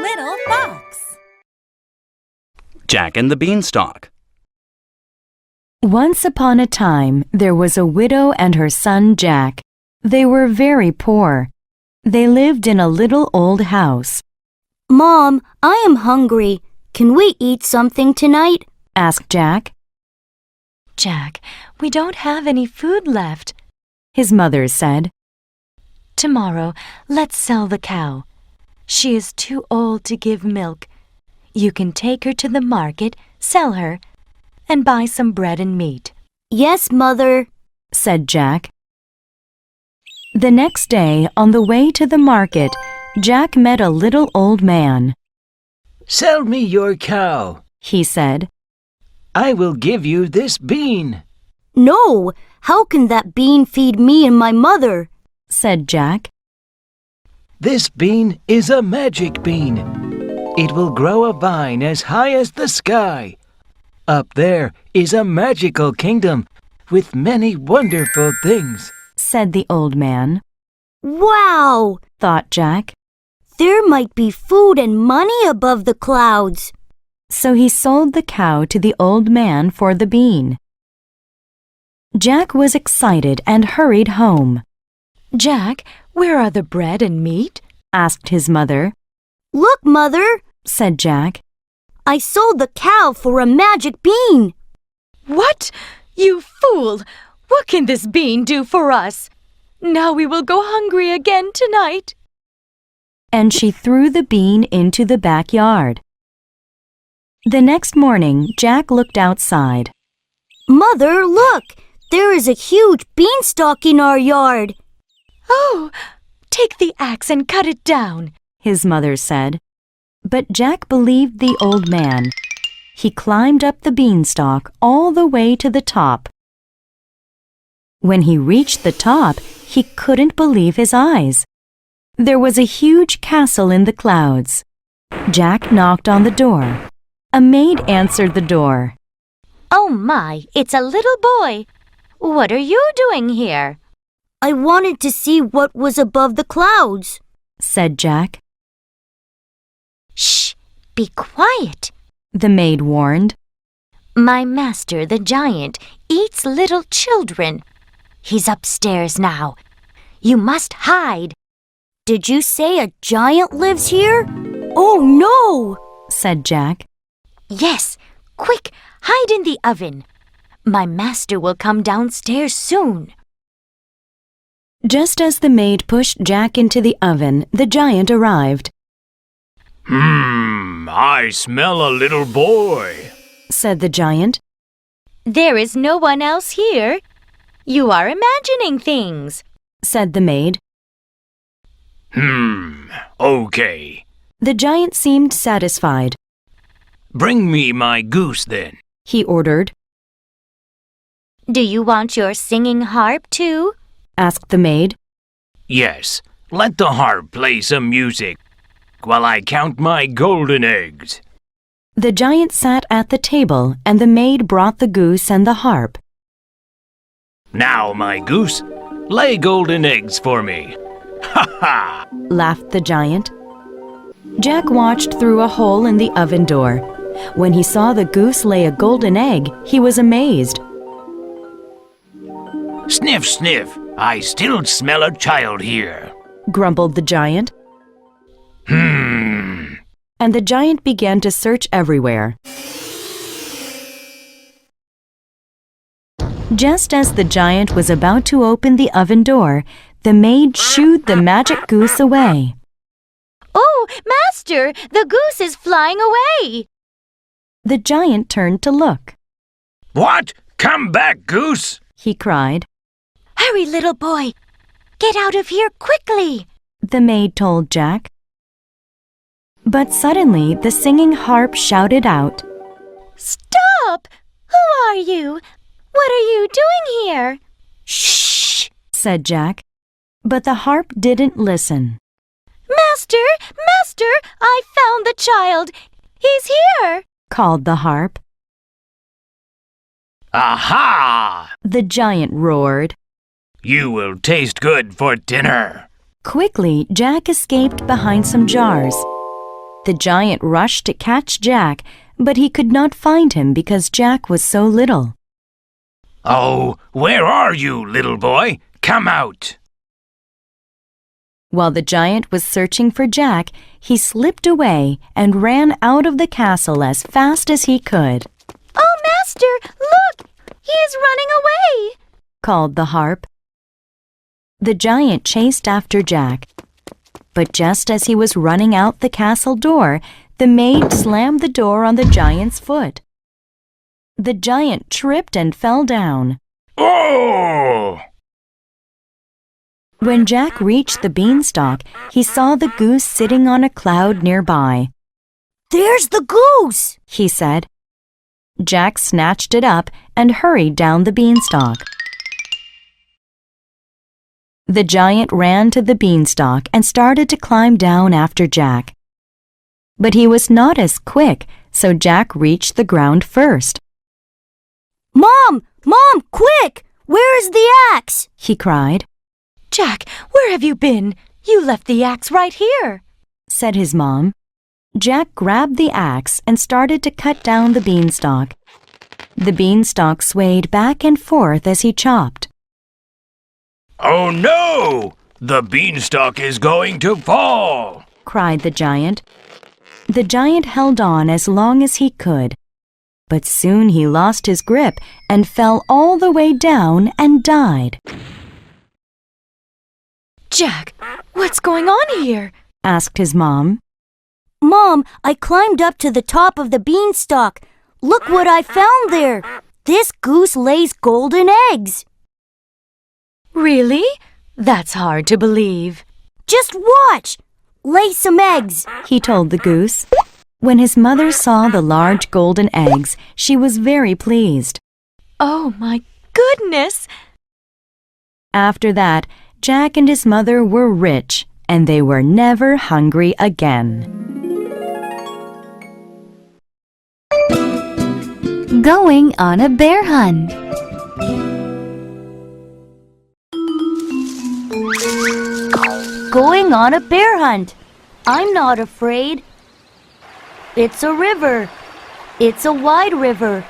little fox. Jack and the Beanstalk. Once upon a time, there was a widow and her son Jack. They were very poor. They lived in a little old house. Mom, I am hungry. Can we eat something tonight? Asked Jack. Jack, we don't have any food left, His mother said. Tomorrow, let's sell the cow. She is too old to give milk. You can take her to the market, sell her, and buy some bread and meat. Yes, Mother, said Jack. The next day, on the way to the market, Jack met a little old man. Sell me your cow, He said. I will give you this bean. No, how can that bean feed me and my mother? Said Jack. This bean is a magic bean. It will grow a vine as high as the sky. Up there is a magical kingdom with many wonderful things, Said the old man. Wow, Thought Jack. there might be food and money above the clouds. So he sold the cow to the old man for the bean. Jack was excited and hurried home. Jack, where are the bread and meat? Asked his mother. Look, Mother, Said Jack. I sold the cow for a magic bean. What? You fool! What can this bean do for us? Now we will go hungry again tonight. And she threw the bean into the backyard. The next morning, Jack looked outside. Mother, look, there is a huge beanstalk in our yard. Oh, take the axe and cut it down, His mother said. But Jack believed the old man. He climbed up the beanstalk all the way to the top. When he reached the top, he couldn't believe his eyes. There was a huge castle in the clouds. Jack knocked on the door. A maid answered the door. Oh my, it's a little boy. What are you doing here? I wanted to see what was above the clouds, Said Jack. Shh, be quiet. The maid warned. My master, the giant, eats little children. He's upstairs now. You must hide. Did you say a giant lives here? Oh no, Said Jack. Yes, quick, hide in the oven. My master will come downstairs soon. Just as the maid pushed Jack into the oven, the giant arrived. I smell a little boy, Said the giant. There is no one else here. You are imagining things. Said the maid. Okay. The giant seemed satisfied. Bring me my goose then. He ordered. Do you want your singing harp too? Asked the maid. Yes, let the harp play some music while I count my golden eggs. The giant sat at the table, and the maid brought the goose and the harp. Now, my goose, lay golden eggs for me. Ha ha! Laughed the giant. Jack watched through a hole in the oven door. When he saw the goose lay a golden egg, he was amazed. Sniff, sniff, I still smell a child here. Grumbled the giant. And the giant began to search everywhere. Just as the giant was about to open the oven door, the maid shooed the magic goose away. Oh, master, the goose is flying away. The giant turned to look. What? Come back, goose! He cried. Hurry, little boy. Get out of here quickly. The maid told Jack. But suddenly the singing harp shouted out, Stop! Who are you? What are you doing here? Shh, said Jack. But the harp didn't listen. Master! Master! I found the child! He's here! Called the harp. Aha! The giant roared. You will taste good for dinner. Quickly, Jack escaped behind some jars. The giant rushed to catch Jack, but he could not find him because Jack was so little. Oh, where are you, little boy? Come out! While the giant was searching for Jack, he slipped away and ran out of the castle as fast as he could. Oh, Master, look! He is running away! Called the harp. The giant chased after Jack. But just as he was running out the castle door, the maid slammed the door on the giant's foot. The giant tripped and fell down. Oh! When Jack reached the beanstalk, he saw the goose sitting on a cloud nearby. There's the goose! He said. Jack snatched it up and hurried down the beanstalk. The giant ran to the beanstalk and started to climb down after Jack. But he was not as quick, so Jack reached the ground first. Mom! Mom, quick! Where is the axe? He cried, Jack, where have you been? You left the axe right here. said his mom. Jack grabbed the axe and started to cut down the beanstalk. The beanstalk swayed back and forth as he chopped. Oh no! The beanstalk is going to fall! Cried the giant. The giant held on as long as he could, but soon he lost his grip and fell all the way down and died. Jack, what's going on here? Asked his mom. Mom, I climbed up to the top of the beanstalk. Look what I found there. This goose lays golden eggs. Really? That's hard to believe. Just watch. Lay some eggs. He told the goose. When his mother saw the large golden eggs, she was very pleased. Oh, my goodness! After that, Jack and his mother were rich, and they were never hungry again. Going on a bear hunt. Going on a bear hunt. I'm not afraid. It's a river. It's a wide river.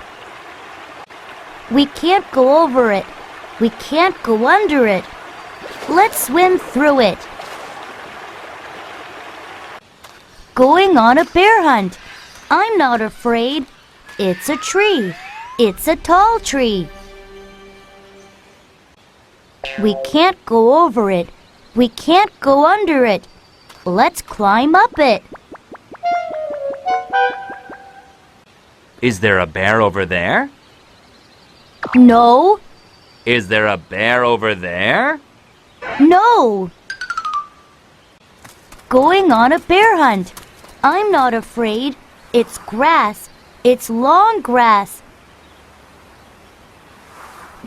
We can't go over it. We can't go under it. Let's swim through it. Going on a bear hunt. I'm not afraid. It's a tree. It's a tall tree. We can't go over it. We can't go under it. Let's climb up it. Is there a bear over there? No. Is there a bear over there? No. Going on a bear hunt. I'm not afraid. It's grass. It's long grass.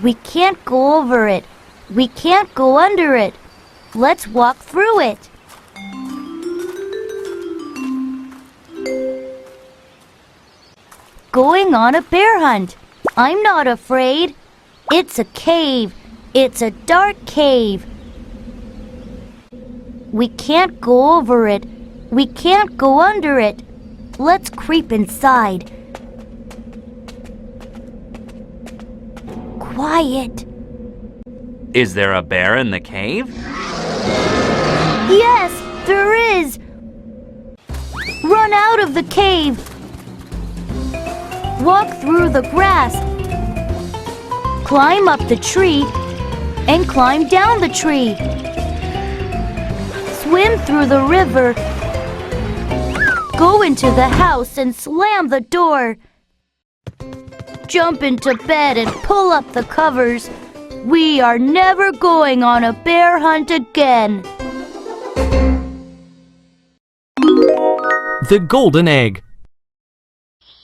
We can't go over it. We can't go under it. Let's walk through it. Going on a bear hunt. I'm not afraid. It's a cave. It's a dark cave. We can't go over it. We can't go under it. Let's creep inside. Quiet. Is there a bear in the cave? Yes, there is. Run out of the cave. Walk through the grass. Climb up the tree and climb down the tree. Swim through the river. Go into the house and slam the door. Jump into bed and pull up the covers. We are never going on a bear hunt again. The Golden Egg.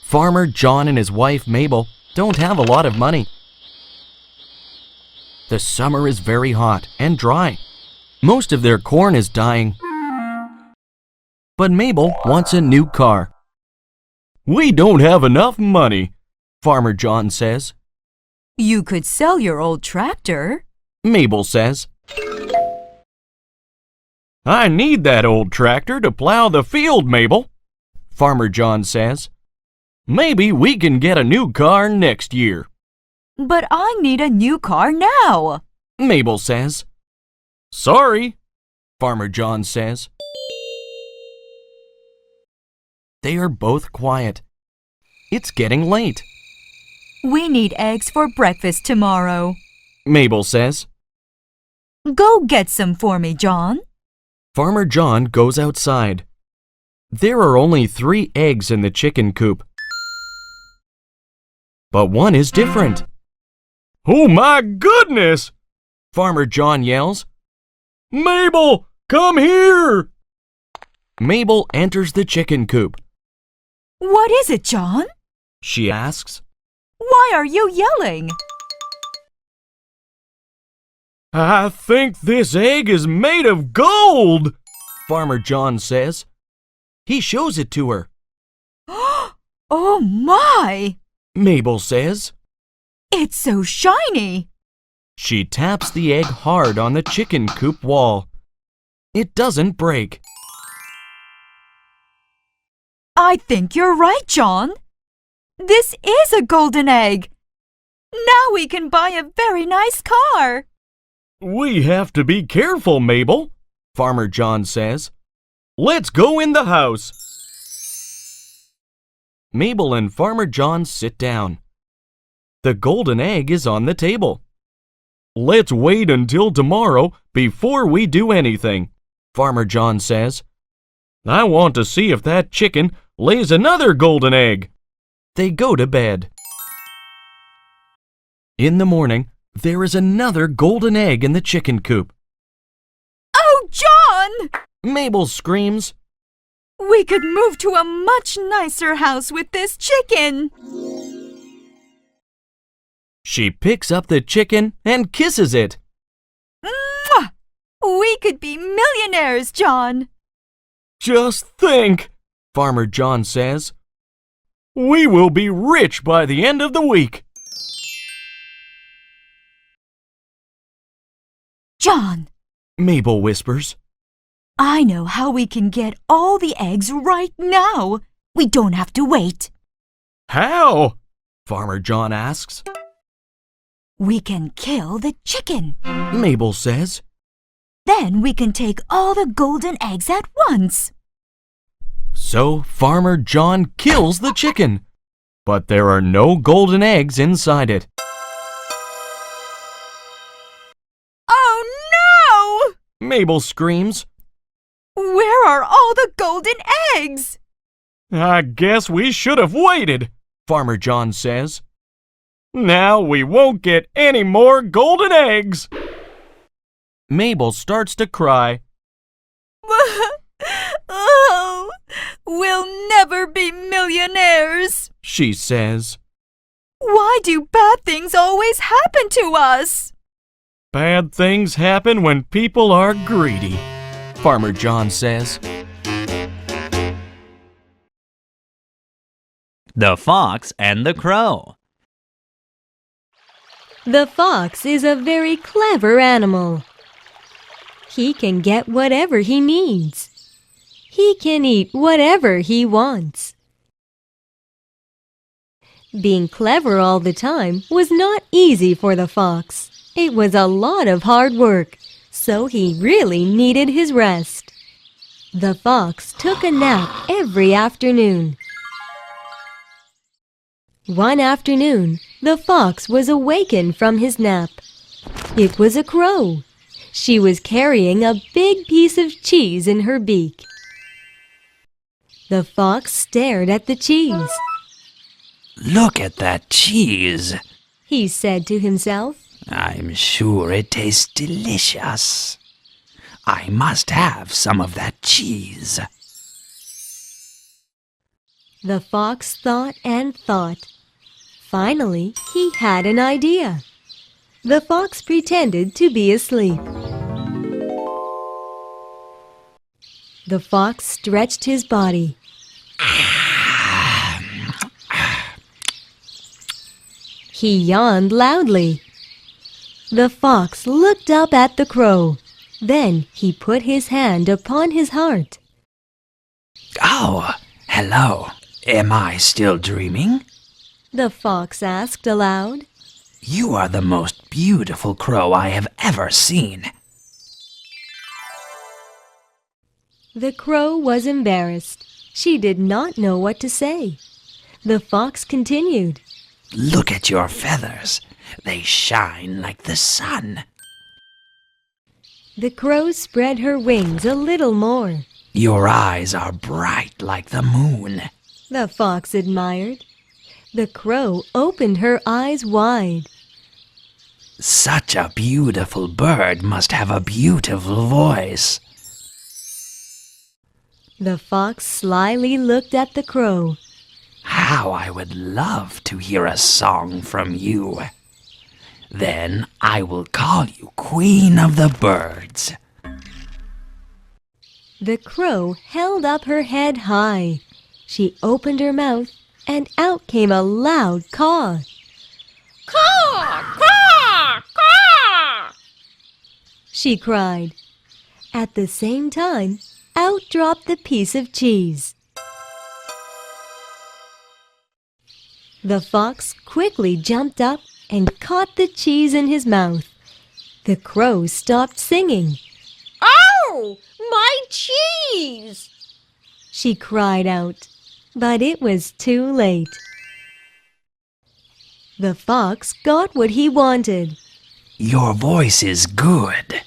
Farmer John and his wife Mabel don't have a lot of money. The summer is very hot and dry. Most of their corn is dying. But Mabel wants a new car. We don't have enough money, Farmer John says. You could sell your old tractor. Mabel says. I need that old tractor to plow the field, Mabel, Farmer John says. Maybe we can get a new car next year. But I need a new car now. Mabel says. Sorry, Farmer John says. They are both quiet. It's getting late. We need eggs for breakfast tomorrow. Mabel says. Go get some for me, John. Farmer John goes outside. There are only 3 eggs in the chicken coop. But one is different. Oh my goodness! Farmer John yells. Mabel, come here! Mabel enters the chicken coop. What is it, John? She asks. Why are you yelling? I think this egg is made of gold, Farmer John says. He shows it to her. Oh my! Mabel says. It's so shiny. She taps the egg hard on the chicken coop wall. It doesn't break. I think you're right, John. This is a golden egg. Now we can buy a very nice car. We have to be careful, Mabel, Farmer John says. Let's go in the house. Mabel and Farmer John sit down. The golden egg is on the table. Let's wait until tomorrow before we do anything, Farmer John says. I want to see if that chicken lays another golden egg. They go to bed. In the morning, there is another golden egg in the chicken coop. Oh, John! Mabel screams. We could move to a much nicer house with this chicken. She picks up the chicken and kisses it. Mwah! We could be millionaires, John. Just think, Farmer John says. We will be rich by the end of the week. John, Mabel whispers. I know how we can get all the eggs right now. We don't have to wait. How? Farmer John asks. We can kill the chicken. Mabel says. Then we can take all the golden eggs at once. So Farmer John kills the chicken, but there are no golden eggs inside it. Oh no! Mabel screams. Where are all the golden eggs? I guess we should have waited, Farmer John says. Now we won't get any more golden eggs. Mabel starts to cry. Oh, we'll never be millionaires, She says. Why do bad things always happen to us? Bad things happen when people are greedy, Farmer John says. The Fox and the Crow. The fox is a very clever animal. He can get whatever he needs. He can eat whatever he wants. Being clever all the time was not easy for the fox. It was a lot of hard work, so he really needed his rest. The fox took a nap every afternoon. One afternoon, the fox was awakened from his nap. It was a crow. She was carrying a big piece of cheese in her beak. The fox stared at the cheese. Look at that cheese. He said to himself. I'm sure it tastes delicious. I must have some of that cheese. The fox thought and thought. Finally, he had an idea. The fox pretended to be asleep. The fox stretched his body. He yawned loudly. The fox looked up at the crow. Then he put his hand upon his heart. Oh, Hello. Am I still dreaming? The fox asked aloud. You are the most beautiful crow I have ever seen. The crow was embarrassed. She did not know what to say. The fox continued. Look at your feathers. They shine like the sun. The crow spread her wings a little more. Your eyes are bright like the moon. The fox admired. The crow opened her eyes wide. Such a beautiful bird must have a beautiful voice. The fox slyly looked at the crow. How I would love to hear a song from you. Then I will call you Queen of the Birds. The crow held up her head high. She opened her mouth, and out came a loud caw. Caw, caw, caw! She cried. At the same time, out dropped the piece of cheese. The fox quickly jumped up and caught the cheese in his mouth. The crow stopped singing. Oh, my cheese! She cried out, but it was too late. The fox got what he wanted. Your voice is good.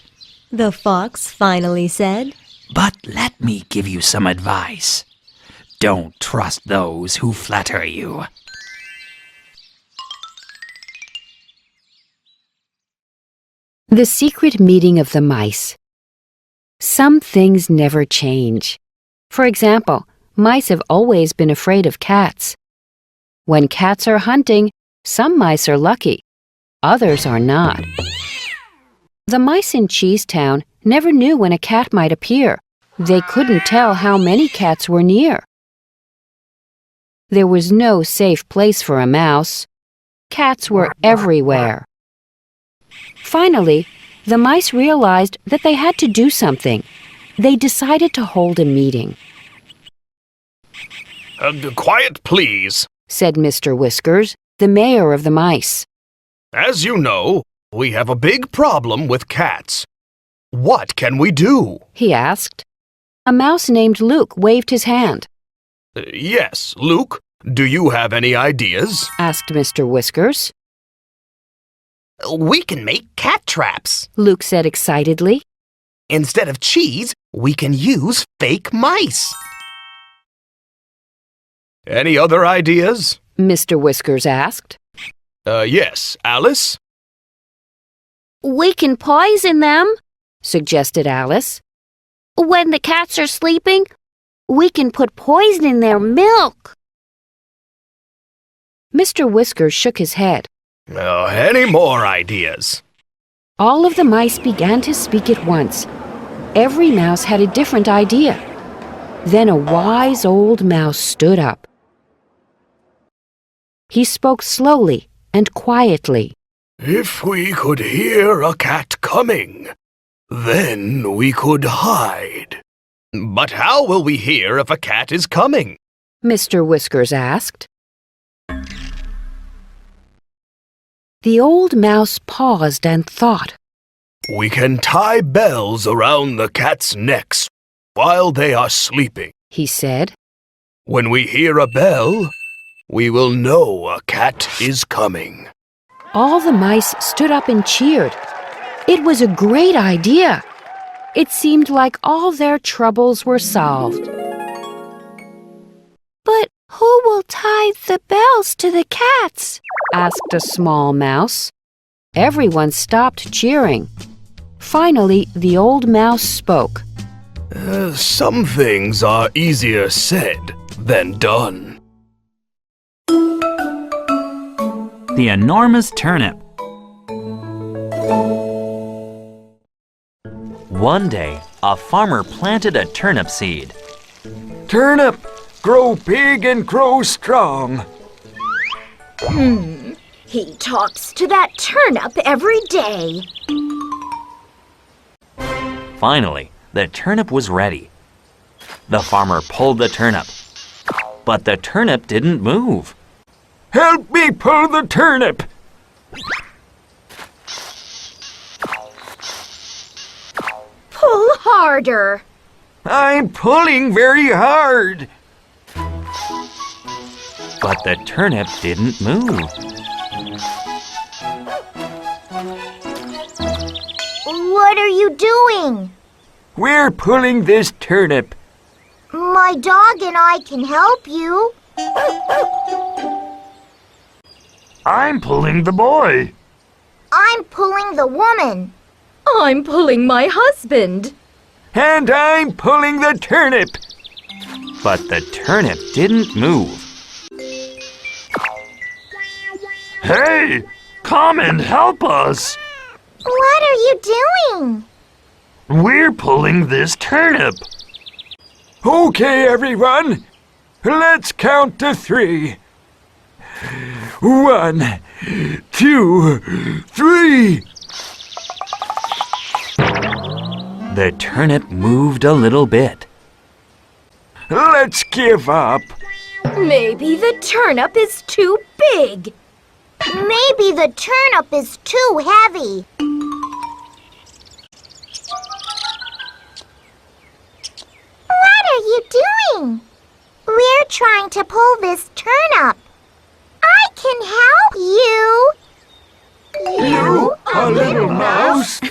The fox finally said. But let me give you some advice. Don't trust those who flatter you. The Secret Meeting of the Mice. Some things never change. For example, mice have always been afraid of cats. When cats are hunting, some mice are lucky, others are not. The mice in Cheesetown never knew when a cat might appear. They couldn't tell how many cats were near. There was no safe place for a mouse. Cats were everywhere. Finally, the mice realized that they had to do something. They decided to hold a meeting. Quiet, please, said Mr. Whiskers, the mayor of the mice. As you know, we have a big problem with cats. What can we do? He asked. A mouse named Luke waved his hand. Yes, Luke, do you have any ideas? Asked Mr. Whiskers. We can make cat traps, Luke said excitedly. Instead of cheese, we can use fake mice. Any other ideas? Mr. Whiskers asked. Yes, Alice? We can poison them, suggested Alice. When the cats are sleeping, we can put poison in their milk. Mr. Whiskers shook his head. Any more ideas? All of the mice began to speak at once. Every mouse had a different idea. Then a wise old mouse stood up. He spoke slowly and quietly. If we could hear a cat coming, then we could hide. But how will we hear if a cat is coming? Mr. Whiskers asked. The old mouse paused and thought. We can tie bells around the cats' necks while they are sleeping, he said. When we hear a bell, we will know a cat is coming. All the mice stood up and cheered. It was a great idea. It seemed like all their troubles were solved. But who will tie the bells to the cats? Asked a small mouse. Everyone stopped cheering. Finally, the old mouse spoke. Some things are easier said than done. The Enormous Turnip. One day, a farmer planted a turnip seed. Turnip, grow big and grow strong. He talks to that turnip every day. Finally, the turnip was ready. The farmer pulled the turnip. but the turnip didn't move. Help me pull the turnip! Pull harder. I'm pulling very hard. But the turnip didn't move. What are you doing? We're pulling this turnip. My dog and I can help you. I'm pulling the boy. I'm pulling the woman. I'm pulling my husband. And I'm pulling the turnip. But the turnip didn't move. Hey, come and help us. What are you doing? We're pulling this turnip. Okay, everyone. Let's count to 3. 1, 2, 3. The turnip moved a little bit. Let's give up. Maybe the turnip is too big. Maybe the turnip is too heavy. What are you doing? We're trying to pull this turnip. I can help you. You, a little mouse?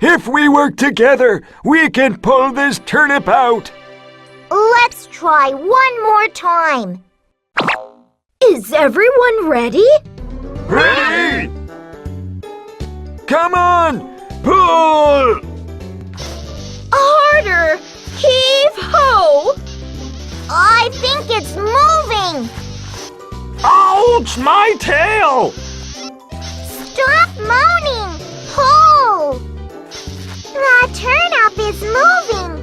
If we work together, we can pull this turnip out. Let's try one more time. Is everyone ready? Ready? Come on, pull! Harder! Heave ho! I think it's moving. Ouch, my tail! Stop moaning. Pull. The turnip is moving.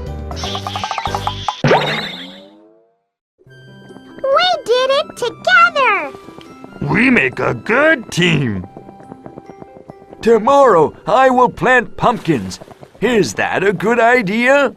We did it together. We make a good team. Tomorrow, I will plant pumpkins. Is that a good idea?